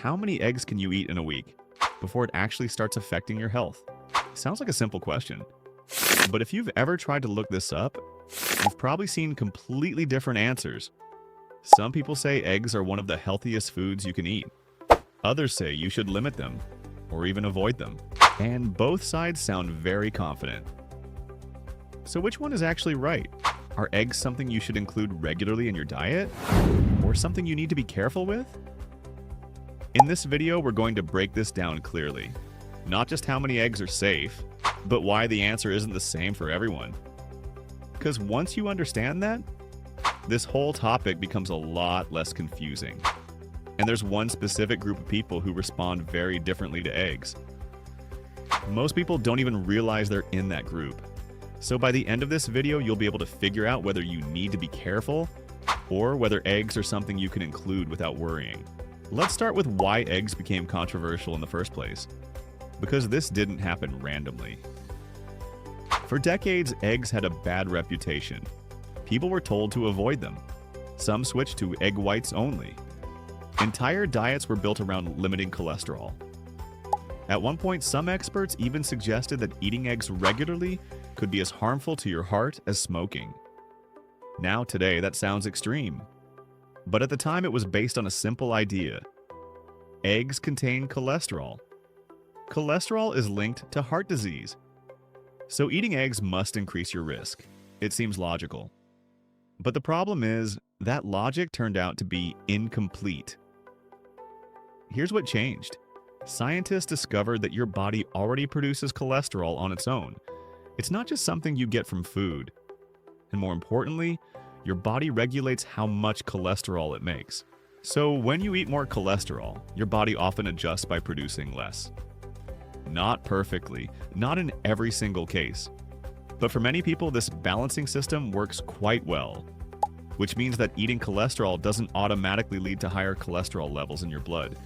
how many eggs can you eat in a week before it actually starts affecting your health? Sounds like a simple question. But if you've ever tried to look this up, you've probably seen completely different answers. Some people say eggs are one of the healthiest foods you can eat. Others say you should limit them or even avoid them. And both sides sound very confident. So which one is actually right? Are eggs something you should include regularly in your diet? Or something you need to be careful with? In this video, we're going to break this down clearly. Not just how many eggs are safe, but why the answer isn't the same for everyone. Because once you understand that, this whole topic becomes a lot less confusing. And there's one specific group of people who respond very differently to eggs. Most people don't even realize they're in that group. So by the end of this video, you'll be able to figure out whether you need to be careful or whether eggs are something you can include without worrying. Let's start with why eggs became controversial in the first place. Because this didn't happen randomly. For decades, eggs had a bad reputation. People were told to avoid them. Some switched to egg whites only. Entire diets were built around limiting cholesterol. At one point, some experts even suggested that eating eggs regularly could be as harmful to your heart as smoking. Now, today, that sounds extreme. But at the time, it was based on a simple idea. Eggs contain cholesterol. Cholesterol is linked to heart disease. So eating eggs must increase your risk. It seems logical. But the problem is, that logic turned out to be incomplete. Here's what changed. Scientists discovered that your body already produces cholesterol on its own. It's not just something you get from food. And more importantly, your body regulates how much cholesterol it makes. So when you eat more cholesterol, your body often adjusts by producing less. Not perfectly, not in every single case. But for many people, this balancing system works quite well, which means that eating cholesterol doesn't automatically lead to higher cholesterol levels in your blood.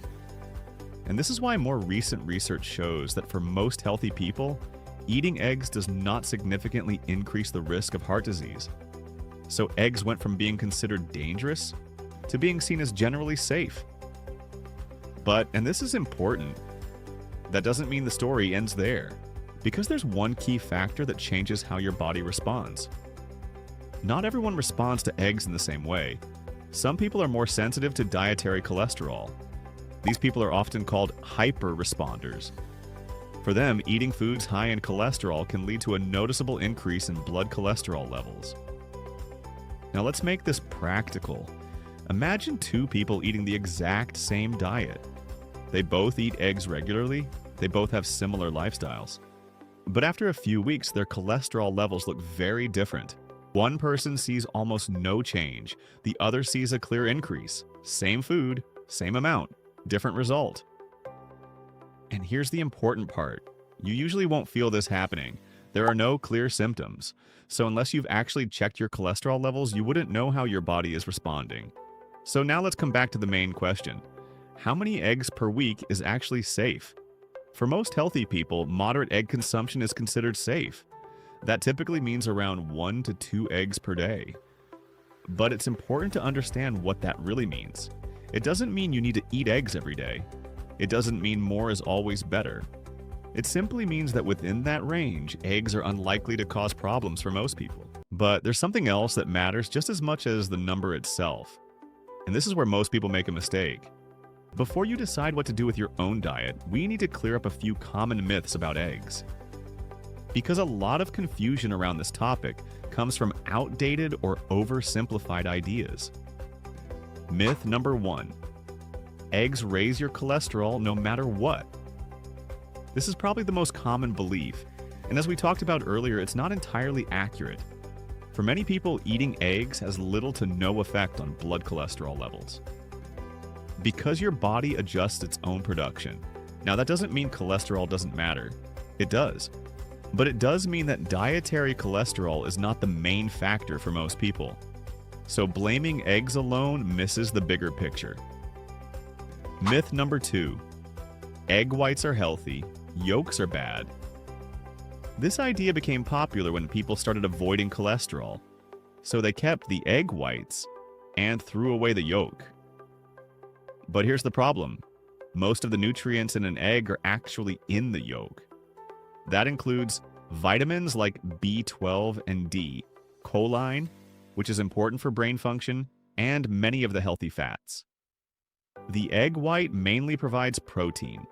And this is why more recent research shows that for most healthy people, eating eggs does not significantly increase the risk of heart disease. So eggs went from being considered dangerous to being seen as generally safe. But, and this is important, that doesn't mean the story ends there, because there's one key factor that changes how your body responds. Not everyone responds to eggs in the same way. Some people are more sensitive to dietary cholesterol. These people are often called hyper-responders. For them, eating foods high in cholesterol can lead to a noticeable increase in blood cholesterol levels. Now let's make this practical. Imagine two people eating the exact same diet. They both eat eggs regularly, they both have similar lifestyles. But after a few weeks, their cholesterol levels look very different. One person sees almost no change, the other sees a clear increase. Same food, same amount, different result. And here's the important part. You usually won't feel this happening. There are no clear symptoms. So unless you've actually checked your cholesterol levels, you wouldn't know how your body is responding. So now let's come back to the main question. How many eggs per week is actually safe? For most healthy people, moderate egg consumption is considered safe. That typically means around 1 to 2 eggs per day. But it's important to understand what that really means. It doesn't mean you need to eat eggs every day. It doesn't mean more is always better. It simply means that within that range, eggs are unlikely to cause problems for most people. But there's something else that matters just as much as the number itself. And this is where most people make a mistake. Before you decide what to do with your own diet, we need to clear up a few common myths about eggs. Because a lot of confusion around this topic comes from outdated or oversimplified ideas. Myth number 1. Eggs raise your cholesterol no matter what. This is probably the most common belief, and as we talked about earlier, it's not entirely accurate. For many people, eating eggs has little to no effect on blood cholesterol levels. Because your body adjusts its own production. Now that doesn't mean cholesterol doesn't matter. It does. But it does mean that dietary cholesterol is not the main factor for most people. So blaming eggs alone misses the bigger picture. Myth number 2. Egg whites are healthy, yolks are bad. This idea became popular when people started avoiding cholesterol, so they kept the egg whites and threw away the yolk. But here's the problem. Most of the nutrients in an egg are actually in the yolk. That includes vitamins like B12 and D, choline, which is important for brain function, and many of the healthy fats. The egg white mainly provides protein.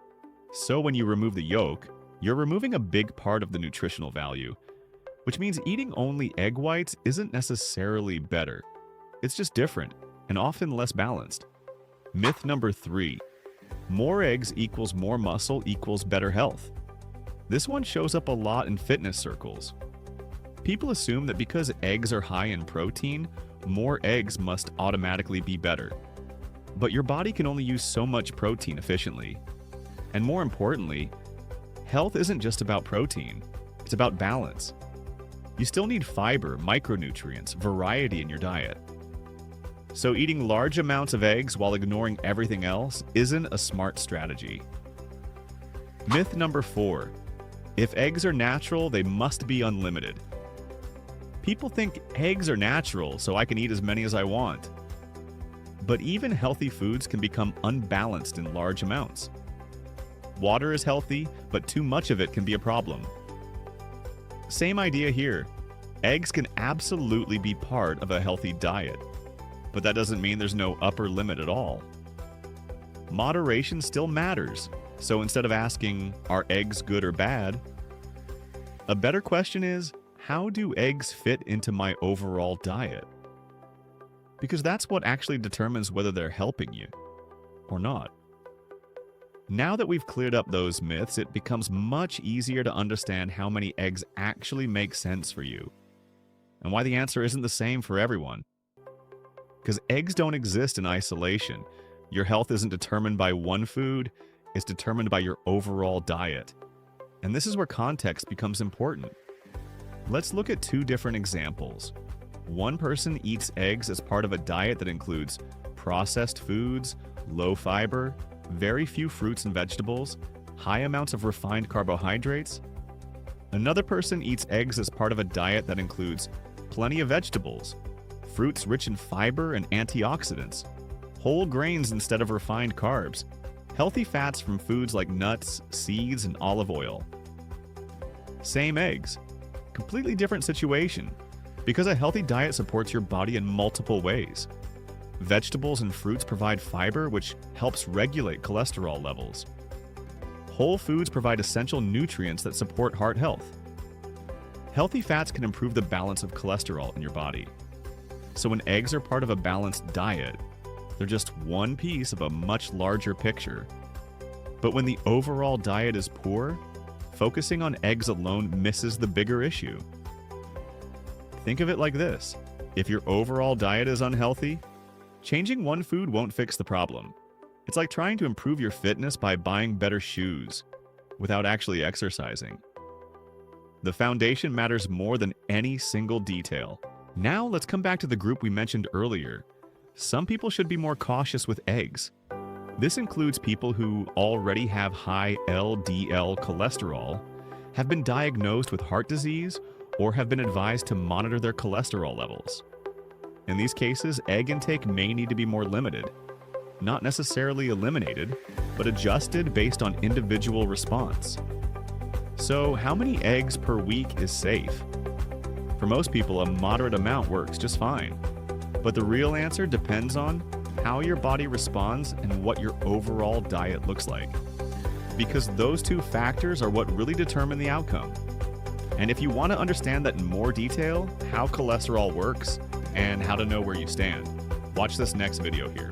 So when you remove the yolk, you're removing a big part of the nutritional value, which means eating only egg whites isn't necessarily better. It's just different and often less balanced. Myth number 3. More eggs equals more muscle equals better health. This one shows up a lot in fitness circles. People assume that because eggs are high in protein, more eggs must automatically be better. But your body can only use so much protein efficiently. And more importantly, health isn't just about protein, it's about balance. You still need fiber, micronutrients, variety in your diet. So eating large amounts of eggs while ignoring everything else isn't a smart strategy. Myth number 4. If eggs are natural, they must be unlimited. People think eggs are natural, so I can eat as many as I want. But even healthy foods can become unbalanced in large amounts. Water is healthy, but too much of it can be a problem. Same idea here. Eggs can absolutely be part of a healthy diet, but that doesn't mean there's no upper limit at all. Moderation still matters, so instead of asking, are eggs good or bad? A better question is, how do eggs fit into my overall diet? Because that's what actually determines whether they're helping you or not. Now that we've cleared up those myths, it becomes much easier to understand how many eggs actually make sense for you, and why the answer isn't the same for everyone. Because eggs don't exist in isolation. Your health isn't determined by one food, it's determined by your overall diet. And this is where context becomes important. Let's look at 2 different examples. One person eats eggs as part of a diet that includes processed foods, low fiber, very few fruits and vegetables, high amounts of refined carbohydrates. Another person eats eggs as part of a diet that includes plenty of vegetables, fruits rich in fiber and antioxidants, whole grains instead of refined carbs, healthy fats from foods like nuts, seeds, and olive oil. Same eggs, completely different situation, because a healthy diet supports your body in multiple ways. Vegetables and fruits provide fiber, which helps regulate cholesterol levels. Whole foods provide essential nutrients that support heart health. Healthy fats can improve the balance of cholesterol in your body. So when eggs are part of a balanced diet, they're just one piece of a much larger picture. But when the overall diet is poor, focusing on eggs alone misses the bigger issue. Think of it like this. If your overall diet is unhealthy, changing one food won't fix the problem. It's like trying to improve your fitness by buying better shoes without actually exercising. The foundation matters more than any single detail. Now let's come back to the group we mentioned earlier. Some people should be more cautious with eggs. This includes people who already have high LDL cholesterol, have been diagnosed with heart disease, or have been advised to monitor their cholesterol levels. In these cases, egg intake may need to be more limited. Not necessarily eliminated, but adjusted based on individual response. So, how many eggs per week is safe? For most people, a moderate amount works just fine. But the real answer depends on how your body responds and what your overall diet looks like. Because those 2 factors are what really determine the outcome. And if you want to understand that in more detail, how cholesterol works, and how to know where you stand, watch this next video here.